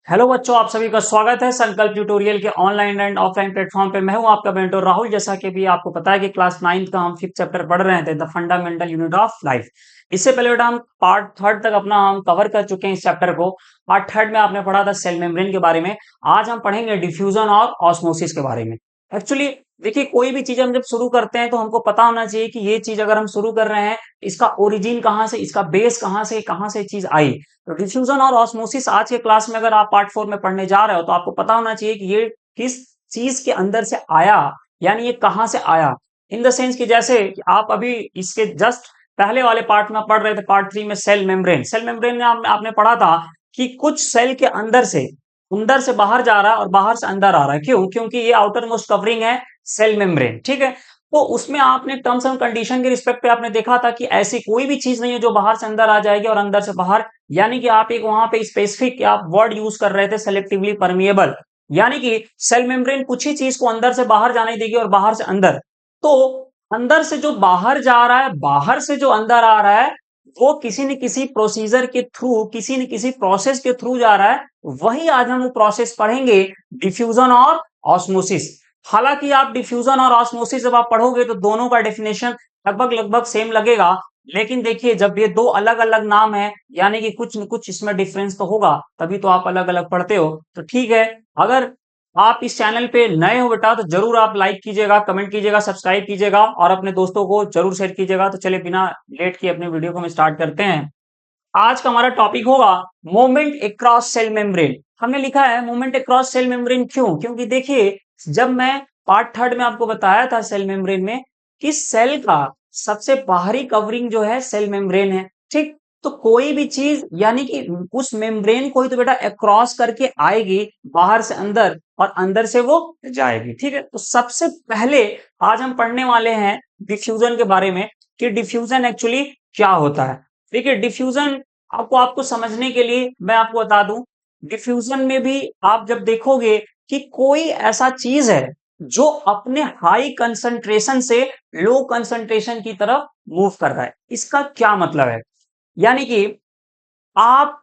Hello बच्चों, आप सभी का स्वागत है संकल्प ट्यूटोरियल के ऑनलाइन एंड ऑफलाइन प्लेटफॉर्म पे। मैं हूं आपका मेंटर राहुल। जैसा कि भी आपको पता है कि क्लास 9th का हम 5th चैप्टर पढ़ रहे थे, the fundamental unit of life. इससे पहले बेटा हम पार्ट 3rd तक अपना हम कवर कर चुके हैं इस चैप्टर को। पार्ट 3rd में आपने पढ़ा था सेल मेम्ब्रेन के बारे में। आज हम पढ़ेंगे डिफ्यूजन और ऑस्मोसिस के बारे में। एक्चुअली देखिए, कोई भी चीज हम जब शुरू करते हैं तो हमको पता होना चाहिए कि ये चीज अगर हम शुरू कर रहे हैं, इसका ओरिजिन कहाँ से, इसका बेस कहाँ से चीज आई। तो डिफ्यूजन और ऑस्मोसिस आज के क्लास में अगर आप पार्ट 4 में पढ़ने जा रहे हो तो आपको पता होना चाहिए कि ये किस चीज के अंदर से आया, यानी ये कहां से आया। इन द सेंस कि जैसे कि आप अभी इसके जस्ट पहले वाले पार्ट में पढ़ रहे थे, पार्ट 3 में सेल मेम्ब्रेन। सेल मेम्ब्रेन में आपने पढ़ा था कि कुछ सेल के अंदर से बाहर जा रहा है और बाहर से अंदर आ रहा है। क्यों? क्योंकि ये आउटर मोस्ट कवरिंग है सेल मेम्ब्रेन, ठीक है। तो उसमें आपने टर्म्स एंड कंडीशन के रिस्पेक्ट पे आपने देखा था कि ऐसी कोई भी चीज नहीं है जो बाहर से अंदर आ जाएगी और अंदर से बाहर। यानी कि आप एक वहां पे स्पेसिफिक आप वर्ड यूज कर रहे थे, सेलेक्टिवली परमिएबल। यानी कि सेल मेम्ब्रेन कुछ ही चीज को अंदर से बाहर जाने देगी और बाहर से अंदर। तो अंदर से जो बाहर जा रहा है, बाहर से जो अंदर आ रहा है, वो किसी न किसी प्रोसीजर के थ्रू, किसी न किसी प्रोसेस के थ्रू जा रहा है। वही आज हम वो प्रोसेस पढ़ेंगे, डिफ्यूजन और ऑस्मोसिस। हालांकि आप डिफ्यूजन और ऑस्मोसिस जब आप पढ़ोगे तो दोनों का डेफिनेशन लगभग सेम लगेगा। लेकिन देखिए, जब ये दो अलग अलग नाम है, यानी कि कुछ न कुछ इसमें डिफरेंस तो होगा, तभी तो आप अलग अलग पढ़ते हो। तो ठीक है, अगर आप इस चैनल पे नए हो बेटा तो जरूर आप लाइक कीजिएगा, कमेंट कीजिएगा, सब्सक्राइब कीजिएगा और अपने दोस्तों को जरूर शेयर कीजिएगा। तो चलिए बिना लेट किए अपने वीडियो को हम स्टार्ट करते हैं। आज का हमारा टॉपिक होगा मूवमेंट अक्रॉस सेल मेम्ब्रेन। हमने लिखा है मूवमेंट अक्रॉस सेल मेम्ब्रेन। क्यों? क्योंकि देखिए, जब मैं पार्ट 3rd में आपको बताया था सेल मेम्ब्रेन में कि सेल का सबसे बाहरी कवरिंग जो है सेल मेम्ब्रेन है, ठीक। तो कोई भी चीज यानी कि उस मेम्ब्रेन को ही तो बेटा अक्रॉस करके आएगी बाहर से अंदर और अंदर से वो जाएगी, ठीक है। तो सबसे पहले आज हम पढ़ने वाले हैं डिफ्यूजन के बारे में कि डिफ्यूजन एक्चुअली क्या होता है। देखिए, डिफ्यूजन आपको समझने के लिए मैं आपको बता दूं, डिफ्यूजन में भी आप जब देखोगे कि कोई ऐसा चीज है जो अपने हाई कंसंट्रेशन से लो कंसंट्रेशन की तरफ मूव कर रहा है। इसका क्या मतलब है? यानी कि आप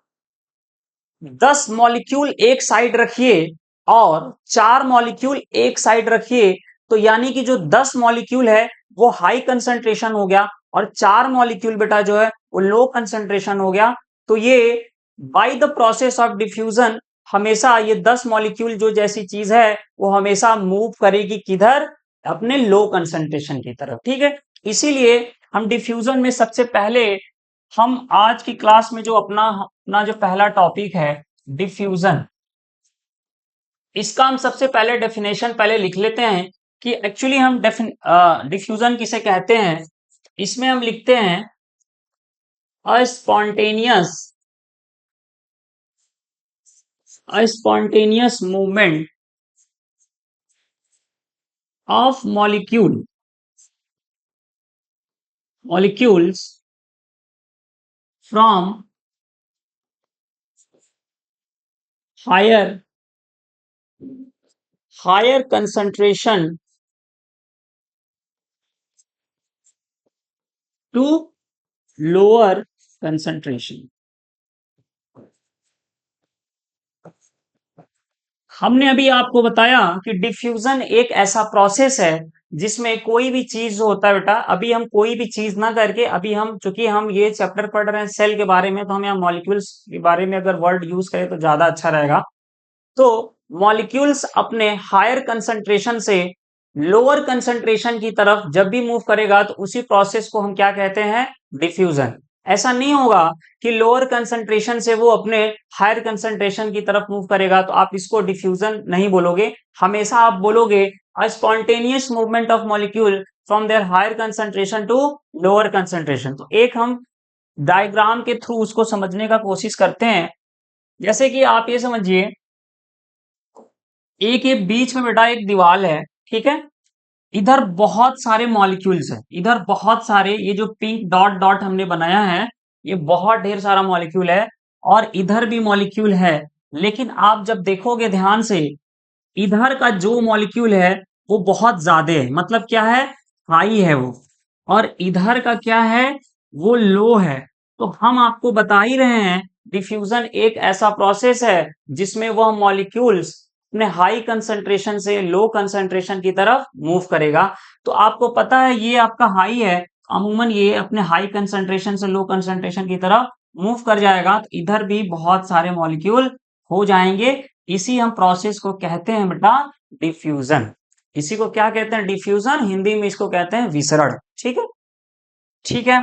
10 मॉलिक्यूल एक साइड रखिए और 4 मॉलिक्यूल एक साइड रखिए, तो यानी कि जो 10 मॉलिक्यूल है वो हाई कंसंट्रेशन हो गया और 4 मॉलिक्यूल बेटा जो है वो लो कंसंट्रेशन हो गया। तो ये by the process of diffusion हमेशा ये 10 मॉलिक्यूल जो जैसी चीज है वो हमेशा मूव करेगी किधर? अपने लो कंसंट्रेशन की तरफ, ठीक है। इसीलिए हम डिफ्यूजन में सबसे पहले हम आज की क्लास में जो अपना अपना जो पहला टॉपिक है डिफ्यूजन, इसका हम सबसे पहले डेफिनेशन पहले लिख लेते हैं कि एक्चुअली हम डिफ्यूजन किसे कहते हैं। इसमें हम लिखते हैं spontaneous movement of molecules from higher concentration to lower concentration. हमने अभी आपको बताया कि डिफ्यूजन एक ऐसा प्रोसेस है जिसमें कोई भी चीज जो होता है बेटा, अभी हम कोई भी चीज ना करके, अभी हम चूंकि हम ये चैप्टर पढ़ रहे हैं सेल के बारे में, तो हम यहाँ मॉलिक्यूल्स के बारे में अगर वर्ड यूज करें तो ज्यादा अच्छा रहेगा। तो मॉलिक्यूल्स अपने हायर कंसंट्रेशन से लोअर कंसंट्रेशन की तरफ जब भी मूव करेगा तो उसी प्रोसेस को हम क्या कहते हैं? डिफ्यूजन। ऐसा नहीं होगा कि लोअर कंसंट्रेशन से वो अपने हायर कंसंट्रेशन की तरफ मूव करेगा तो आप इसको डिफ्यूजन नहीं बोलोगे। हमेशा आप बोलोगे a spontaneous movement of molecule from their higher concentration to lower concentration. तो एक हम डायग्राम के थ्रू उसको समझने का कोशिश करते हैं। जैसे कि आप ये समझिए, एक ये बीच में बेटा एक दीवार है, ठीक है। इधर बहुत सारे मॉलिक्यूल्स हैं, इधर बहुत सारे, ये जो पिंक डॉट डॉट हमने बनाया है ये बहुत ढेर सारा मॉलिक्यूल है और इधर भी मॉलिक्यूल है। लेकिन आप जब देखोगे ध्यान से, इधर का जो मॉलिक्यूल है वो बहुत ज्यादा है, मतलब क्या है? हाई है वो। और इधर का क्या है? वो लो है। तो हम आपको बता ही रहे हैं डिफ्यूजन एक ऐसा प्रोसेस है जिसमें वह मॉलिक्यूल्स अपने हाई कंसंट्रेशन से लो कंसंट्रेशन की तरफ मूव करेगा। तो आपको पता है ये आपका हाई है, अमूमन ये अपने हाई कंसंट्रेशन से लो कंसंट्रेशन की तरफ मूव कर जाएगा, तो इधर भी बहुत सारे मॉलिक्यूल हो जाएंगे। इसी हम प्रोसेस को कहते हैं बेटा डिफ्यूजन। इसी को क्या कहते हैं? डिफ्यूजन। हिंदी में इसको कहते हैं विसरण। ठीक है, ठीक है,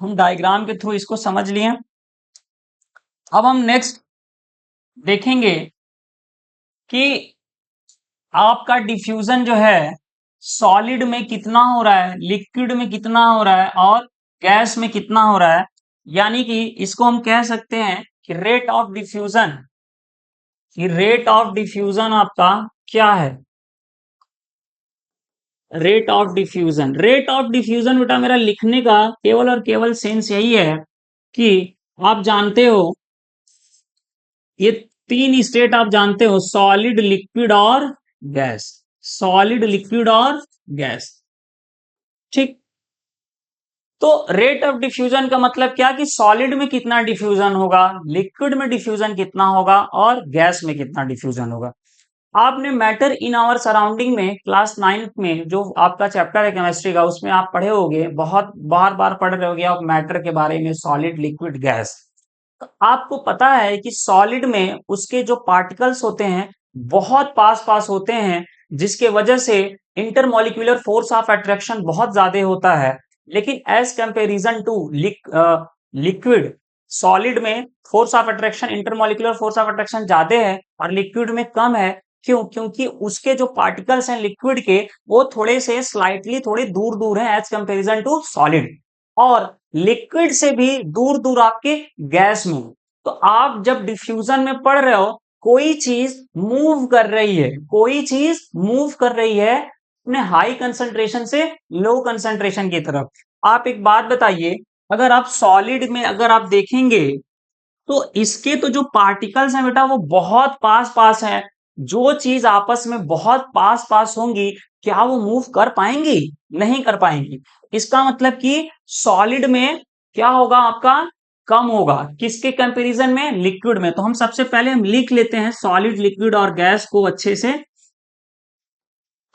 हम डायग्राम के थ्रू इसको समझ लिए। अब हम नेक्स्ट देखेंगे कि आपका डिफ्यूजन जो है सॉलिड में कितना हो रहा है, लिक्विड में कितना हो रहा है और गैस में कितना हो रहा है। यानी कि इसको हम कह सकते हैं कि रेट ऑफ डिफ्यूजन, कि रेट ऑफ डिफ्यूजन आपका क्या है? Rate of diffusion. Rate of diffusion बेटा मेरा लिखने का केवल और केवल सेंस यही है कि आप जानते हो ये तीन स्टेट आप जानते हो, सॉलिड, लिक्विड और गैस। सॉलिड, लिक्विड और गैस। ठीक। तो रेट ऑफ डिफ्यूजन का मतलब क्या कि सॉलिड में कितना डिफ्यूजन होगा, लिक्विड में डिफ्यूजन कितना होगा और गैस में कितना डिफ्यूजन होगा। आपने मैटर इन आवर सराउंडिंग में क्लास 9th में जो आपका चैप्टर है केमिस्ट्री का, उसमें आप पढ़े होंगे, बहुत बार बार पढ़ रहे होगे आप मैटर के बारे में, सॉलिड, लिक्विड, गैस। तो आपको पता है कि सॉलिड में उसके जो पार्टिकल्स होते हैं बहुत पास पास होते हैं, जिसके वजह से इंटरमॉलिक्यूलर फोर्स ऑफ अट्रैक्शन बहुत ज्यादा होता है। लेकिन as comparison to liquid, solid में force of attraction, intermolecular force of attraction ज्यादा है और लिक्विड में कम है। क्यों? क्योंकि उसके जो पार्टिकल्स हैं लिक्विड के, वो थोड़े से स्लाइटली थोड़े दूर दूर हैं एज कंपेरिजन टू सॉलिड, और लिक्विड से भी दूर दूर आपके गैस में। तो आप जब डिफ्यूजन में पढ़ रहे हो, कोई चीज मूव कर रही है, कोई चीज मूव कर रही है अपने हाई कंसंट्रेशन से लो कंसंट्रेशन की तरफ। आप एक बात बताइए, अगर आप सॉलिड में अगर आप देखेंगे तो इसके तो जो पार्टिकल्स हैं बेटा वो बहुत पास पास हैं। जो चीज आपस में बहुत पास पास होंगी, क्या वो मूव कर पाएंगी? नहीं कर पाएंगी। इसका मतलब कि सॉलिड में क्या होगा आपका? कम होगा। किसके कंपैरिजन में? लिक्विड में। तो हम सबसे पहले हम लिख लेते हैं सॉलिड, लिक्विड और गैस को अच्छे से।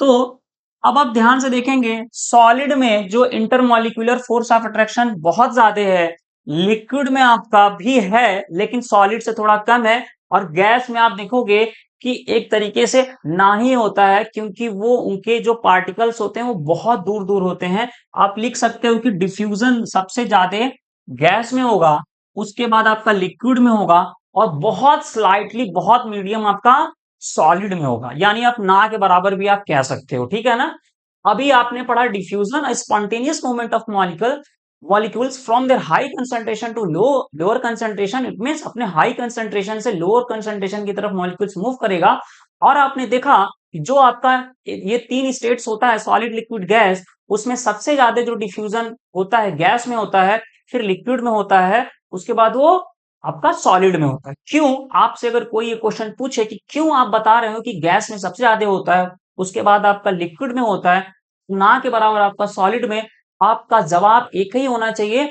तो अब आप ध्यान से देखेंगे, सॉलिड में जो इंटरमॉलिक्यूलर फोर्स ऑफ अट्रैक्शन बहुत ज्यादा है, लिक्विड में आपका भी है लेकिन सॉलिड से थोड़ा कम है, और गैस में आप देखोगे कि एक तरीके से ना ही होता है, क्योंकि वो उनके जो पार्टिकल्स होते हैं वो बहुत दूर दूर होते हैं। आप लिख सकते हो कि डिफ्यूजन सबसे ज्यादा गैस में होगा, उसके बाद आपका लिक्विड में होगा, और बहुत स्लाइटली, बहुत मीडियम आपका सॉलिड में होगा। यानी आप ना के बराबर भी आप कह सकते हो। ठीक है ना? अभी आपने पढ़ा diffusion, spontaneous movement of molecules from their high concentration to lower concentration. It means अपने हाई कंसंट्रेशन से लोअर कंसंट्रेशन की तरफ मॉलिक्यूल्स मूव करेगा। और आपने देखा कि जो आपका ये तीन स्टेट्स होता है, सॉलिड, लिक्विड, गैस, उसमें सबसे ज्यादा जो डिफ्यूजन होता है गैस में होता है, फिर लिक्विड में होता है, उसके बाद वो आपका सॉलिड में होता है। क्यों? आपसे अगर कोई ये क्वेश्चन पूछे कि क्यों आप बता रहे हो कि गैस में सबसे ज्यादा होता है, उसके बाद आपका लिक्विड में होता है, ना के बराबर आपका सॉलिड में, आपका जवाब एक ही होना चाहिए,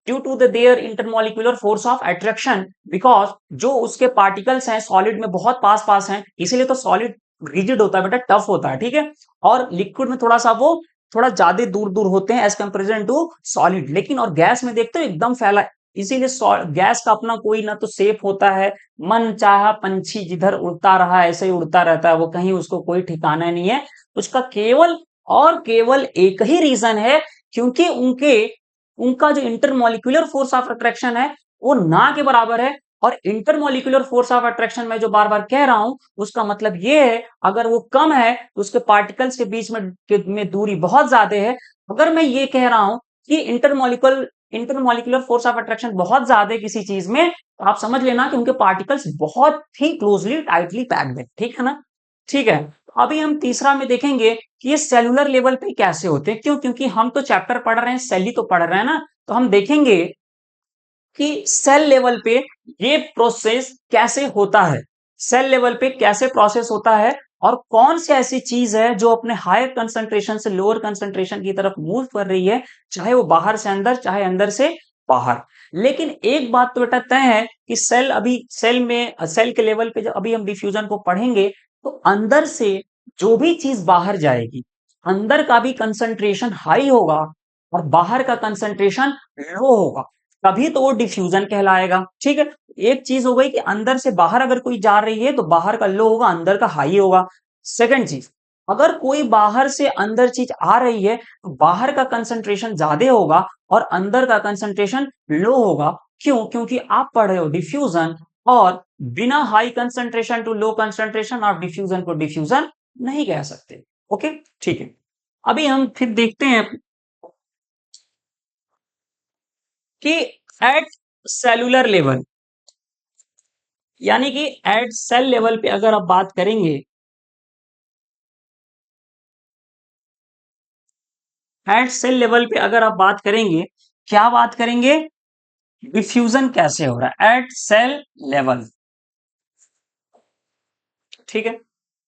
due to the their intermolecular force of attraction. Because जो उसके पार्टिकल्स हैं सॉलिड में बहुत पास पास हैं, इसीलिए तो सॉलिड रिजिड होता है बेटा, टफ होता है। ठीक है? और लिक्विड में थोड़ा सा वो थोड़ा ज्यादा दूर दूर होते हैं एज कंपेरिजन टू सॉलिड। लेकिन और गैस में देखते हो एकदम फैला, इसीलिए गैस का अपना कोई ना तो शेप होता है, मन चाहा पंछी जिधर उड़ता रहा ऐसे ही उड़ता रहता है, वो कहीं उसको कोई ठिकाना नहीं है। उसका केवल और केवल एक ही रीजन है, क्योंकि उनका जो इंटरमॉलिक्यूलर फोर्स ऑफ अट्रैक्शन है वो ना के बराबर है। और इंटरमॉलिक्यूलर फोर्स ऑफ अट्रैक्शन मैं जो बार बार कह रहा हूं, उसका मतलब ये है अगर वो कम है तो उसके पार्टिकल्स के बीच में दूरी बहुत ज्यादा है। अगर मैं ये कह रहा हूं कि इंटरमॉलिक्यूलर फोर्स ऑफ अट्रैक्शन बहुत ज्यादा है किसी चीज में, तो आप समझ लेना कि उनके पार्टिकल्स बहुत ही क्लोजली टाइटली पैक्ड है। ठीक है ना? ठीक है। अभी हम तीसरा में देखेंगे कि ये सेलुलर लेवल पे कैसे होते हैं। क्यों? क्योंकि हम तो चैप्टर पढ़ रहे हैं, सेल ही तो पढ़ रहे हैं ना, तो हम देखेंगे कि सेल लेवल पे ये प्रोसेस कैसे होता है, सेल लेवल पे कैसे प्रोसेस होता है, और कौन सी ऐसी चीज है जो अपने हायर कंसंट्रेशन से लोअर कंसंट्रेशन की तरफ मूव कर रही है, चाहे वो बाहर से अंदर चाहे अंदर से बाहर। लेकिन एक बात तो बेटा तय है कि सेल के लेवल पे जब अभी हम डिफ्यूजन को पढ़ेंगे तो अंदर से जो भी चीज बाहर जाएगी, अंदर का भी कंसंट्रेशन हाई होगा और बाहर का कंसंट्रेशन लो होगा, तभी तो वो डिफ्यूजन कहलाएगा। ठीक है, एक चीज हो गई कि अंदर से बाहर अगर कोई जा रही है तो बाहर का लो होगा, अंदर का हाई होगा। सेकंड चीज, अगर कोई बाहर से अंदर चीज आ रही है तो बाहर का कंसंट्रेशन ज्यादा होगा और अंदर का कंसंट्रेशन लो होगा। क्यों? क्योंकि आप पढ़ रहे हो डिफ्यूजन, और बिना high concentration to low concentration आप डिफ्यूजन को डिफ्यूजन नहीं कह सकते। ओके, ठीक है। अभी हम फिर देखते हैं कि एट सेलुलर लेवल, यानी कि एट सेल लेवल पे अगर आप बात करेंगे, एट सेल लेवल पे अगर आप बात करेंगे, क्या बात करेंगे? डिफ्यूजन कैसे हो रहा है एट सेल लेवल। ठीक है,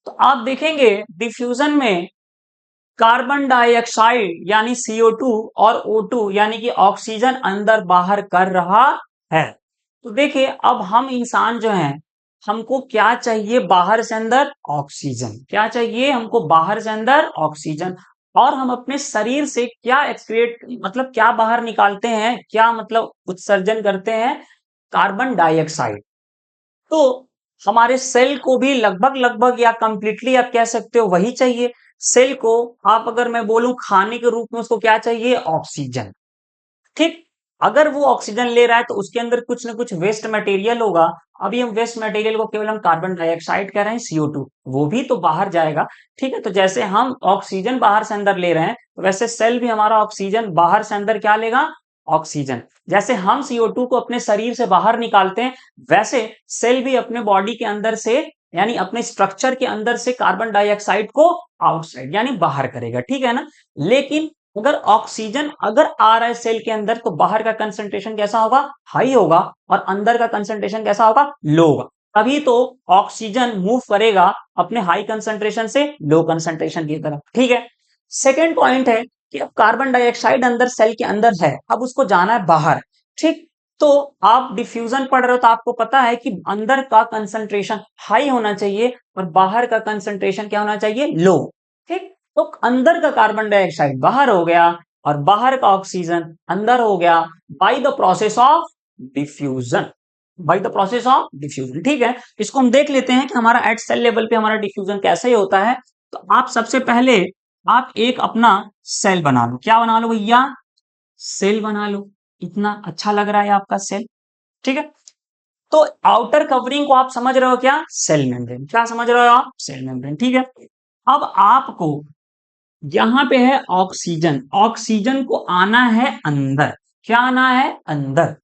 तो आप देखेंगे डिफ्यूजन में कार्बन डाइऑक्साइड यानी CO2 और O2 यानी कि ऑक्सीजन अंदर बाहर कर रहा है। तो देखिए, अब हम इंसान जो हैं, हमको क्या चाहिए? बाहर से अंदर ऑक्सीजन। क्या चाहिए हमको? बाहर से अंदर ऑक्सीजन। और हम अपने शरीर से क्या एक्सक्रिएट, मतलब क्या बाहर निकालते हैं, क्या मतलब उत्सर्जन करते हैं? Carbon dioxide. तो हमारे सेल को भी लगभग लगभग या कंप्लीटली आप कह सकते हो वही चाहिए। सेल को आप अगर मैं बोलूं खाने के रूप में उसको क्या चाहिए? ऑक्सीजन। ठीक, अगर वो ऑक्सीजन ले रहा है तो उसके अंदर कुछ ना कुछ वेस्ट मटेरियल होगा। अभी हम वेस्ट मटेरियल को केवल हम कार्बन डाइऑक्साइड कह रहे हैं, CO2, वो भी तो बाहर जाएगा। ठीक है, तो जैसे हम ऑक्सीजन बाहर से अंदर ले रहे हैं, वैसे सेल भी हमारा ऑक्सीजन बाहर से अंदर क्या लेगा? ऑक्सीजन। जैसे हम CO2 को अपने शरीर से बाहर निकालते हैं, वैसे सेल भी अपने बॉडी के अंदर से, यानी अपने स्ट्रक्चर के अंदर से कार्बन डाइऑक्साइड को आउटसाइड यानी बाहर करेगा। ठीक है ना? लेकिन अगर ऑक्सीजन अगर आ रहा है सेल के अंदर तो बाहर का कंसंट्रेशन कैसा होगा? हाई होगा, और अंदर का कंसंट्रेशन कैसा होगा? लो होगा। तभी तो ऑक्सीजन मूव करेगा अपने हाई कंसंट्रेशन से लो कंसंट्रेशन की तरफ। ठीक है, सेकेंड पॉइंट है कि अब कार्बन डाइऑक्साइड अंदर सेल के अंदर है, अब उसको जाना है बाहर। ठीक, तो आप डिफ्यूजन पढ़ रहे हो तो आपको पता है कि अंदर का कंसंट्रेशन हाई होना चाहिए और बाहर का कंसंट्रेशन क्या होना चाहिए? लो। ठीक, तो अंदर का कार्बन डाइऑक्साइड बाहर हो गया और बाहर का ऑक्सीजन अंदर हो गया by the process of diffusion. By the process of diffusion. ठीक है, इसको हम देख लेते हैं कि हमारा एट सेल लेवल पे हमारा डिफ्यूजन कैसे होता है। तो आप सबसे पहले आप एक अपना सेल बना लो। क्या बना लो भैया? सेल बना लो। इतना अच्छा लग रहा है आपका सेल। ठीक है, तो आउटर कवरिंग को आप समझ रहे हो क्या? Cell membrane. क्या समझ रहे हो आप? Cell membrane. ठीक है, अब आपको यहां पे है ऑक्सीजन, ऑक्सीजन को आना है अंदर। क्या आना है? अंदर।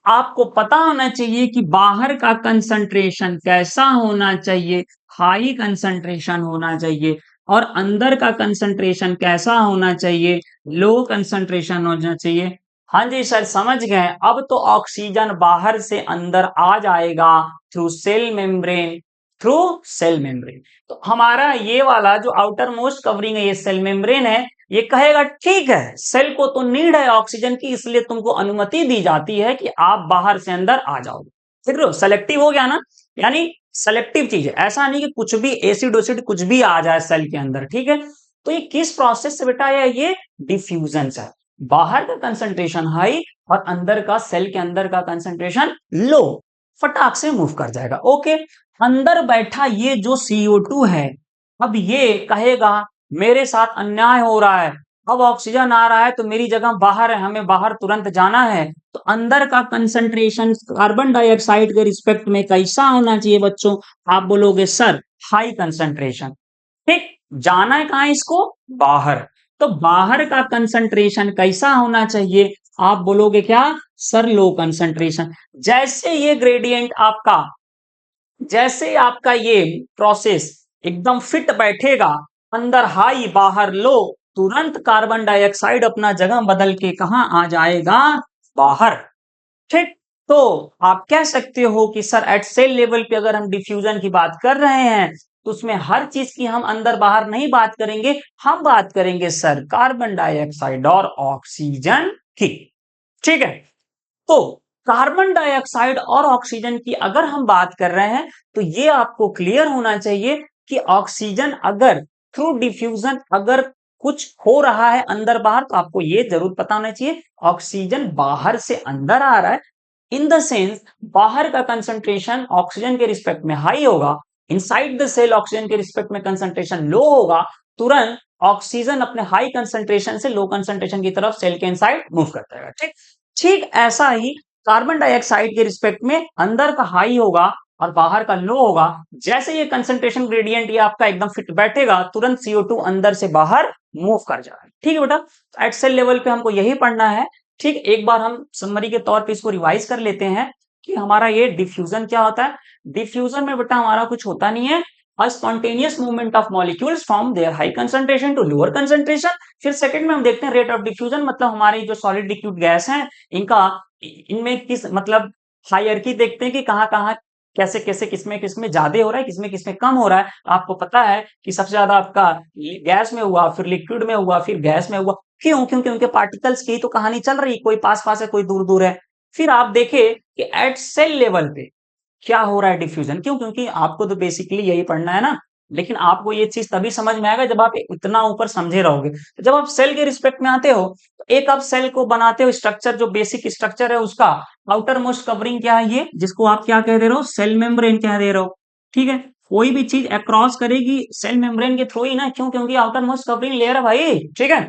आपको पता होना चाहिए कि बाहर का कंसंट्रेशन कैसा होना चाहिए? हाई कंसंट्रेशन होना चाहिए। और अंदर का कंसंट्रेशन कैसा होना चाहिए? लो कंसंट्रेशन होना चाहिए। हाँ जी सर, समझ गए। अब तो ऑक्सीजन बाहर से अंदर आ जाएगा through cell membrane, through cell membrane. तो हमारा ये वाला जो आउटर मोस्ट कवरिंग है, ये सेल मेम्ब्रेन है, ये कहेगा ठीक है सेल को तो नीड है ऑक्सीजन की, इसलिए तुमको अनुमति दी जाती है कि आप बाहर से अंदर आ जाओगे। देख लो, सेलेक्टिव हो गया ना, यानी सेलेक्टिव चीज है। ऐसा नहीं कि कुछ भी एसिड ओसिड कुछ भी आ जाए सेल के अंदर। ठीक है, तो ये किस प्रोसेस से बेटा है? ये डिफ्यूजन से। बाहर का कंसंट्रेशन हाई और अंदर का, सेल के अंदर का कंसंट्रेशन लो, फटाक से मूव कर जाएगा। ओके, अंदर बैठा ये जो CO2 है, अब ये कहेगा मेरे साथ अन्याय हो रहा है, अब ऑक्सीजन आ रहा है तो मेरी जगह बाहर है, हमें बाहर तुरंत जाना है। तो अंदर का कंसंट्रेशन कार्बन डाइऑक्साइड के रिस्पेक्ट में कैसा होना चाहिए बच्चों? आप बोलोगे सर हाई कंसंट्रेशन। ठीक, जाना है कहां इसको? बाहर। तो बाहर का कंसंट्रेशन कैसा होना चाहिए? आप बोलोगे क्या? Sir low concentration. जैसे ये ग्रेडियंट आपका, जैसे आपका ये प्रोसेस एकदम फिट बैठेगा, अंदर हाई बाहर लो, तुरंत कार्बन डाइऑक्साइड अपना जगह बदल के कहां आ जाएगा? बाहर। ठीक, तो आप कह सकते हो कि सर एट सेल लेवल पे अगर हम डिफ्यूजन की बात कर रहे हैं तो उसमें हर चीज की हम अंदर बाहर नहीं बात करेंगे, हम बात करेंगे सर कार्बन डाइऑक्साइड और ऑक्सीजन की। ठीक है। तो कार्बन डाइऑक्साइड और ऑक्सीजन की अगर हम बात कर रहे हैं तो ये आपको क्लियर होना चाहिए कि ऑक्सीजन अगर थ्रू डिफ्यूजन अगर कुछ हो रहा है अंदर बाहर तो आपको ये जरूर पता होना चाहिए ऑक्सीजन बाहर से अंदर आ रहा है इन द सेंस बाहर का कंसंट्रेशन ऑक्सीजन के रिस्पेक्ट में हाई होगा, इनसाइड द सेल ऑक्सीजन के रिस्पेक्ट में कंसंट्रेशन लो होगा, तुरंत ऑक्सीजन अपने हाई कंसंट्रेशन से लो कंसंट्रेशन की तरफ सेल के इनसाइड मूव करता है। ठीक ठीक ऐसा ही कार्बन डाइऑक्साइड के रिस्पेक्ट में अंदर का हाई होगा और बाहर का लो होगा। जैसे ये कंसंट्रेशन ग्रेडियंट ये आपका एकदम फिट बैठेगा तुरंत CO2 अंदर से बाहर मूव कर जाएगा। ठीक है बेटा, एट सेल लेवल पे हमको यही पढ़ना है। ठीक, एक बार हम समरी के तौर पे इसको रिवाइज कर लेते हैं कि हमारा ये डिफ्यूजन क्या होता है। डिफ्यूजन में बेटा हमारा कुछ होता नहीं है, a spontaneous movement of molecules from their high concentration to lower concentration। फिर सेकंड में हम देखते हैं रेट ऑफ डिफ्यूजन, मतलब हमारी जो सॉलिड लिक्विड गैस हैं इनका इनमें किस मतलब हायरार्की देखते हैं कि कहाँ कहाँ कैसे कैसे किसमें किसमें ज्यादा हो रहा है किसमें किसमें कम हो रहा है। आपको पता है कि सबसे ज्यादा आपका गैस में हुआ, फिर लिक्विड में हुआ, फिर गैस में हुआ। क्यों? क्योंकि उनके पार्टिकल्स की तो कहानी चल रही, कोई पास पास है कोई दूर दूर है। फिर आप देखें कि एट सेल लेवल पे क्या हो रहा है डिफ्यूजन। क्यों? क्योंकि आपको तो बेसिकली यही पढ़ना है ना, लेकिन आपको ये चीज तभी समझ में आएगा जब आप इतना ऊपर समझे रहोगे। तो जब आप सेल के रिस्पेक्ट में आते हो तो एक आप सेल को बनाते हो, स्ट्रक्चर जो बेसिक स्ट्रक्चर है उसका आउटर मोस्ट कवरिंग क्या है, ये जिसको आप क्या कह दे रहे हो, सेल मेम्ब्रेन कह दे रहे हो। ठीक है, कोई भी चीज अक्रॉस करेगी सेल मेम्ब्रेन के थ्रू ही ना। क्यों? क्योंकि आउटर मोस्ट कवरिंग लेयर है भाई। ठीक है,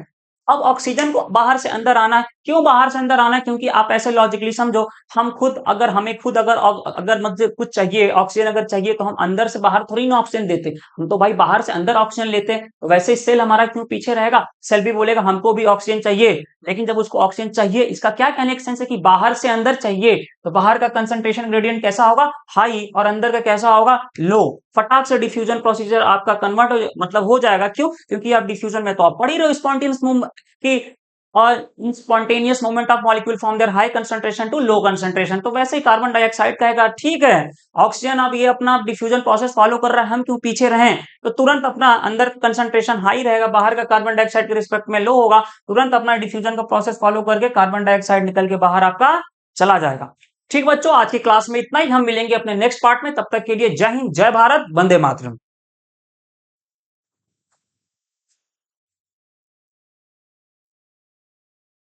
अब ऑक्सीजन को बाहर से अंदर आना है। क्यों बाहर से अंदर आना है? क्योंकि आप ऐसे लॉजिकली समझो, हम खुद अगर हमें खुद अगर अगर मुझे कुछ चाहिए, ऑक्सीजन अगर चाहिए तो हम अंदर से बाहर थोड़ी ना ऑक्सीजन देते, हम तो भाई बाहर से अंदर ऑक्सीजन लेते हैं। तो वैसे सेल हमारा क्यों पीछे रहेगा? सेल भी बोलेगा हमको भी ऑक्सीजन चाहिए, लेकिन जब उसको ऑक्सीजन चाहिए इसका क्या कनेक्शन है कि बाहर से अंदर चाहिए, तो बाहर का कंसंट्रेशन ग्रेडियंट कैसा होगा, हाई, और अंदर का कैसा होगा, लो। फटाक से डिफ्यूजन प्रोसीजर आपका कन्वर्ट हो मतलब हो जाएगा। क्यों? क्योंकि आप डिफ्यूजन में तो आप पढ़ ही रहे हो स्पॉन्टेनियस मूवमेंट की, और spontaneous movement of molecule from their high concentration to low concentration. तो वैसे ही कार्बन डाइऑक्साइड कहेगा ठीक है ऑक्सीजन अब ये अपना डिफ्यूजन प्रोसेस फॉलो कर रहा है, हम क्यों पीछे रहें। तो तुरंत अपना अंदर कंसंट्रेशन हाई रहेगा, बाहर का कार्बन डाइऑक्साइड के रिस्पेक्ट में लो होगा, तुरंत अपना डिफ्यूजन का प्रोसेस फॉलो करके कार्बन डाइऑक्साइड निकल के बाहर आपका चला जाएगा। ठीक बच्चों, आज की क्लास में इतना ही, हम मिलेंगे अपने नेक्स्ट पार्ट में। तब तक के लिए जय हिंद, जय भारत, वंदे मातरम।